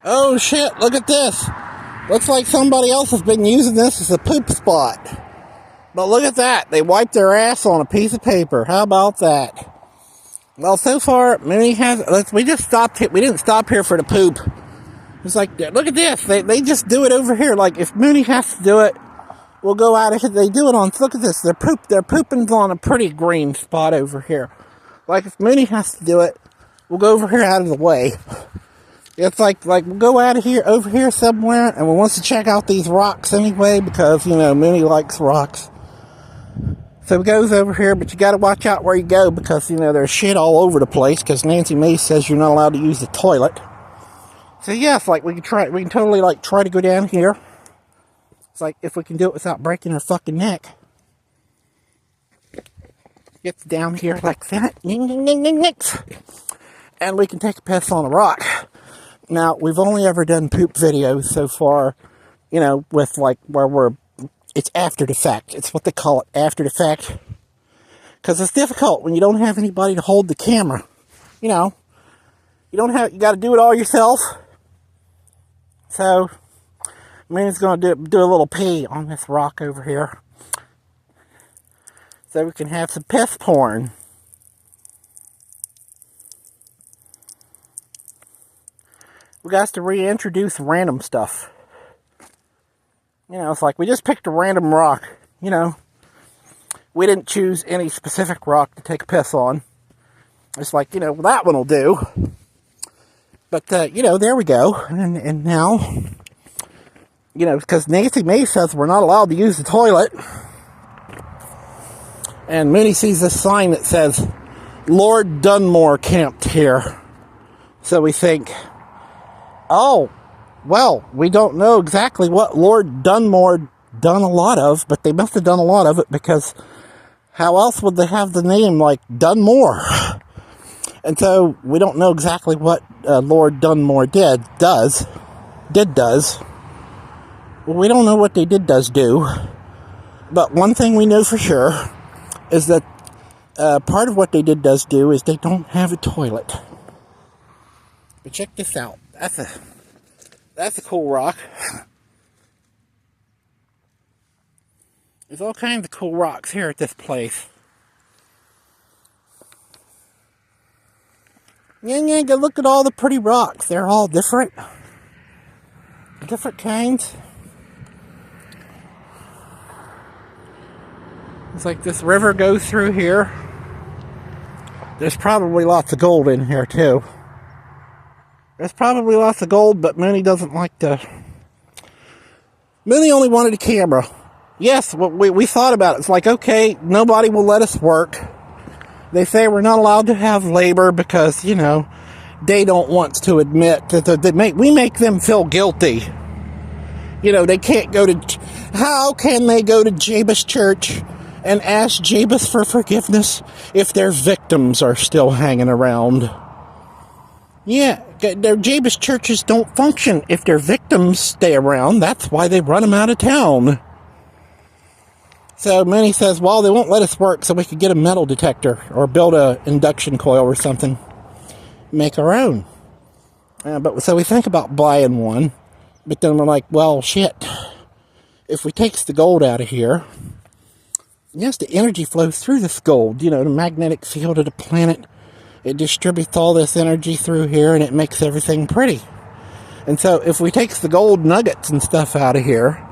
Oh shit, look at this. Looks like somebody else has been using this as a poop spot. But look at that. They wiped their ass on a piece of paper. How about that? Well, so far, Mooney has... We just stopped here. We didn't stop here for the poop. It's like, look at this. They just do it over here. Like, if Mooney has to do it, we'll go out of here. They do it on... Look at this. They're pooping on a pretty green spot over here. Like, if Mooney has to do it, we'll go over here out of the way. It's like we'll go out of here, over here somewhere, and we want to check out these rocks anyway, because, you know, Mooney likes rocks. So he goes over here, but you gotta watch out where you go, because, you know, there's shit all over the place, because Nancy Mace says you're not allowed to use the toilet. So yes, like, we can totally, like, try to go down here. It's like, if we can do it without breaking our fucking neck. Get down here like that. And we can take a piss on a rock. Now, we've only ever done poop videos so far, you know, with, like, where it's after the fact. It's what they call it, after the fact. Because it's difficult when you don't have anybody to hold the camera. You know, you got to do it all yourself. So, Manny's going to do a little pee on this rock over here. So we can have some piss porn. We got to reintroduce random stuff. You know, it's like we just picked a random rock. You know, we didn't choose any specific rock to take a piss on. It's like, you know, that one will do. But, you know, there we go. And now, you know, because Nancy Mace says we're not allowed to use the toilet. And Mooney sees this sign that says, Lord Dunmore camped here. So we think, oh, well, we don't know exactly what Lord Dunmore done a lot of, but they must have done a lot of it, because how else would they have the name like Dunmore? And so we don't know exactly what Lord Dunmore does. Well, we don't know what they does do. But one thing we know for sure is that part of what they does do is they don't have a toilet. But check this out. That's a cool rock. There's all kinds of cool rocks here at this place. Yeah, go look at all the pretty rocks. They're all different. Different kinds. It's like this river goes through here. There's probably lots of gold in here too. There's probably lots of gold, but Mooney doesn't like to... Mooney only wanted a camera. Yes, we thought about it. It's like, okay, nobody will let us work. They say we're not allowed to have labor because, you know, they don't want to admit that we make them feel guilty. You know, they can't go to... How can they go to Jabus Church and ask Jabus for forgiveness if their victims are still hanging around? Yeah, their Jabus churches don't function if their victims stay around. That's why they run them out of town. So Manny says, well, they won't let us work, so we could get a metal detector or build a induction coil or something. Make our own. But so we think about buying one. But then we're like, well, shit. If we takes the gold out of here, yes, the energy flows through this gold. You know, the magnetic field of the planet. It distributes all this energy through here, and it makes everything pretty. And so, if we take the gold nuggets and stuff out of here,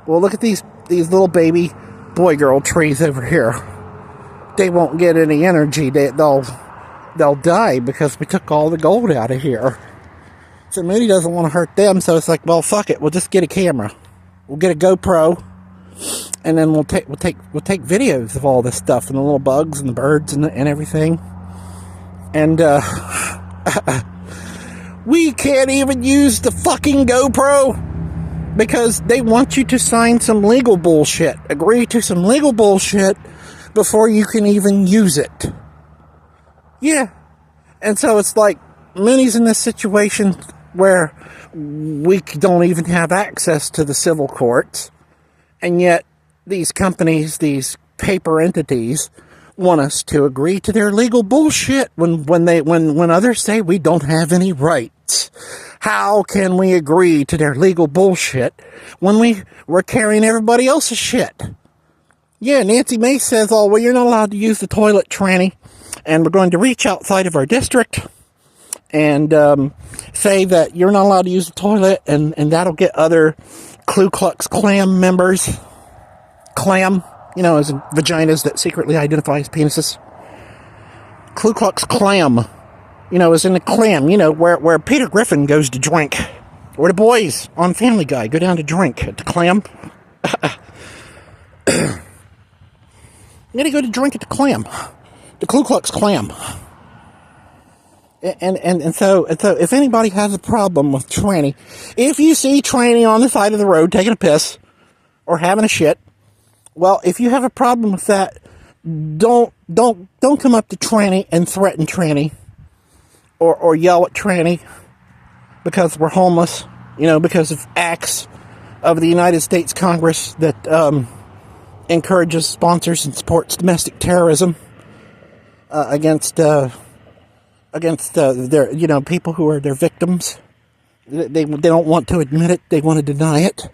well, look at these little baby boy-girl trees over here. They won't get any energy. They'll die because we took all the gold out of here. So Mooney doesn't want to hurt them, so it's like, well, fuck it. We'll just get a camera. We'll get a GoPro, and then we'll take videos of all this stuff and the little bugs and the birds and everything. And, we can't even use the fucking GoPro because they want you to sign some legal bullshit. Agree to some legal bullshit before you can even use it. Yeah. And so it's like, Mooney's in this situation where we don't even have access to the civil courts. And yet, these companies, these paper entities, want us to agree to their legal bullshit when others say we don't have any rights. rights. How can we agree to their legal bullshit when we're carrying everybody else's shit? Yeah, Nancy Mace says, oh, well, you're not allowed to use the toilet, Tranny, and we're going to reach outside of our district and say that you're not allowed to use the toilet, and that'll get other Ku Klux Klan members, clam, as in vaginas that secretly identify as penises. Ku Klux Klan, as in the clam, where Peter Griffin goes to drink, where the boys on Family Guy go down to drink at the clam. You gotta go to drink at the clam, the Ku Klux Klan. And so if anybody has a problem with Tranny, if you see Tranny on the side of the road taking a piss or having a shit, well, if you have a problem with that, don't come up to Tranny and threaten Tranny or yell at Tranny because we're homeless, because of acts of the United States Congress that encourages, sponsors, and supports domestic terrorism against their people who are their victims. They don't want to admit it. They want to deny it.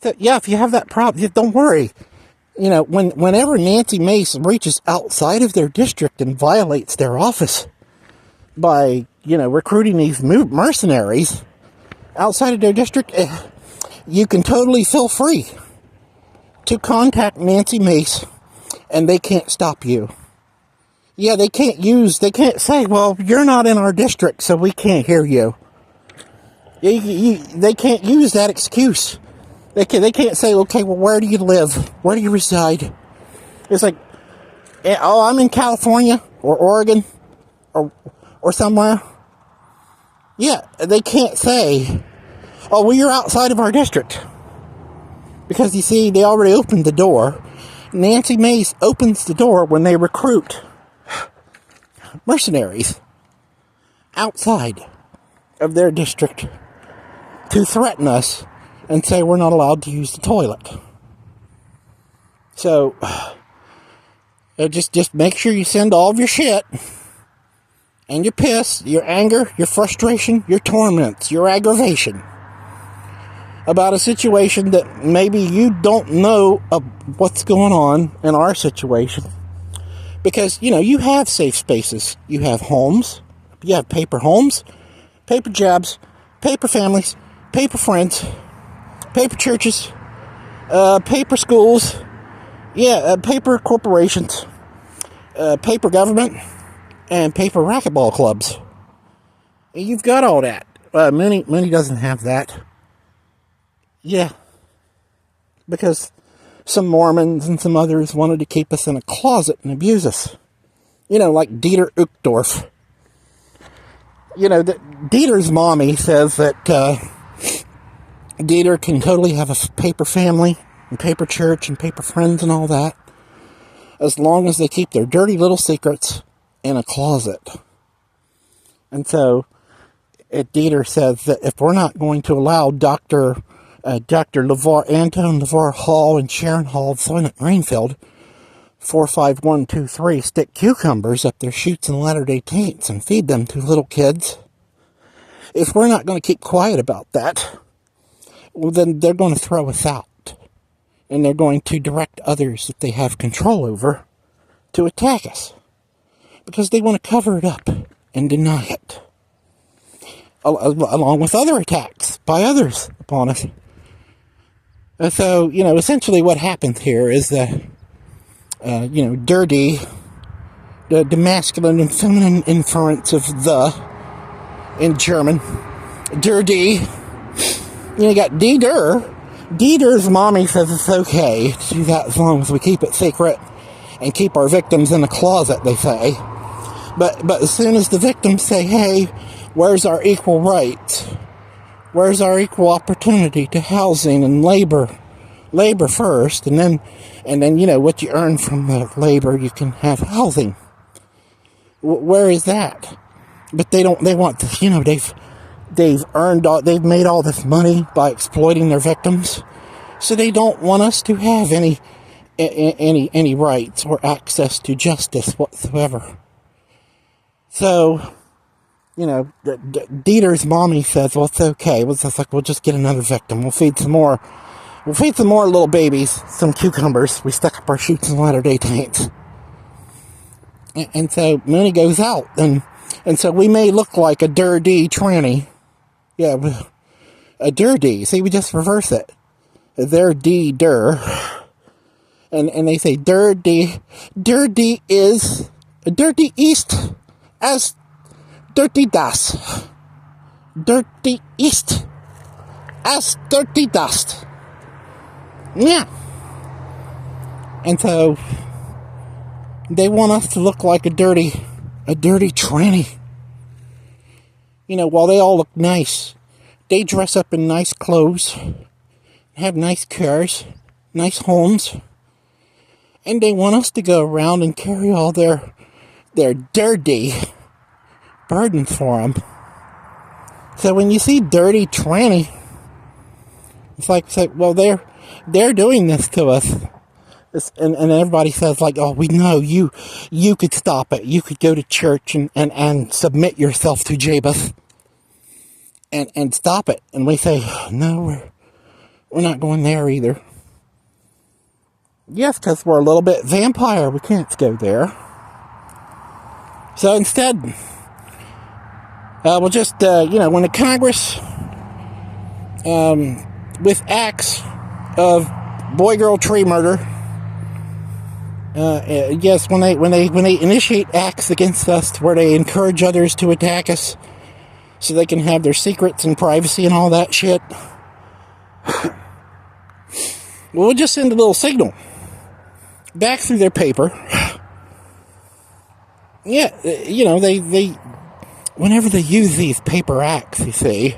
So, yeah, if you have that problem, don't worry. Whenever Nancy Mace reaches outside of their district and violates their office by, recruiting these mercenaries outside of their district, you can totally feel free to contact Nancy Mace, and they can't stop you. Yeah, they can't say, well, you're not in our district, so we can't hear you. They can't use that excuse. They can't say, okay, well, where do you live? Where do you reside? It's like, oh, I'm in California or Oregon or somewhere. Yeah, they can't say, oh, well, you're outside of our district. Because, you see, they already opened the door. Nancy Mace opens the door when they recruit mercenaries outside of their district to threaten us and say we're not allowed to use the toilet. So, just make sure you send all of your shit and your piss, your anger, your frustration, your torments, your aggravation about a situation that maybe you don't know what's going on in our situation. Because, you have safe spaces. You have homes. You have paper homes, paper jobs, paper families, paper friends, paper churches, paper schools, paper corporations, paper government, and paper racquetball clubs. You've got all that. Many doesn't have that. Yeah. Because some Mormons and some others wanted to keep us in a closet and abuse us. Like Dieter Uchtdorf. Dieter's mommy says that Dieter can totally have a paper family and paper church and paper friends and all that, as long as they keep their dirty little secrets in a closet. And so, Dieter says that if we're not going to allow Dr. Anton LeVar Hall and Sharon Hall of Soylent Rainfield 45123 stick cucumbers up their chutes and Latter-day Saints and feed them to little kids, if we're not going to keep quiet about that, well, then they're going to throw us out. And they're going to direct others that they have control over to attack us. Because they want to cover it up and deny it. Along with other attacks by others upon us. And so, essentially what happens here is that, dirty, the masculine and feminine inference of the, in German, dirty. You got Dieter. Dieter's mommy says it's okay to do that as long as we keep it secret and keep our victims in a closet, they say. But as soon as the victims say, hey, where's our equal rights? Where's our equal opportunity to housing and labor? Labor first, and then what you earn from the labor, you can have housing. Where is that? But they want this, they've made all this money by exploiting their victims, so they don't want us to have any rights or access to justice whatsoever. So, You know, Dieter's mommy says, well, it's okay. It's just like, we'll just get another victim. We'll feed some more. We'll feed some more little babies some cucumbers. We stuck up our chutes and Latter-day Saints. And so Mooney goes out. And so we may look like a dirty tranny. Yeah, a dirty. See, we just reverse it. They're der. And they say dirty. Dirty is dirty east as dirty das. Dirty east as dirty dust. Yeah. And so they want us to look like a dirty tranny. You know, while they all look nice, they dress up in nice clothes, have nice cars, nice homes, and they want us to go around and carry all their dirty burdens for them. So when you see dirty tranny, it's like well, they're doing this to us. And everybody says, like, oh, we know you could stop it. You could go to church and submit yourself to Jabez and stop it. And we say, no, we're not going there either. Yes, because we're a little bit vampire. We can't go there. So instead, we'll just, when the Congress, with acts of boy-girl tree murder, yes, when they initiate acts against us where they encourage others to attack us so they can have their secrets and privacy and all that shit, we'll just send a little signal back through their paper. Yeah, they whenever they use these paper acts, you see,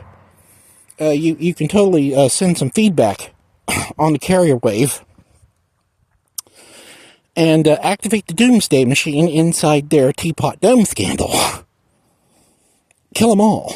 you can totally send some feedback on the carrier wave and activate the doomsday machine inside their Teapot Dome scandal. Kill them all.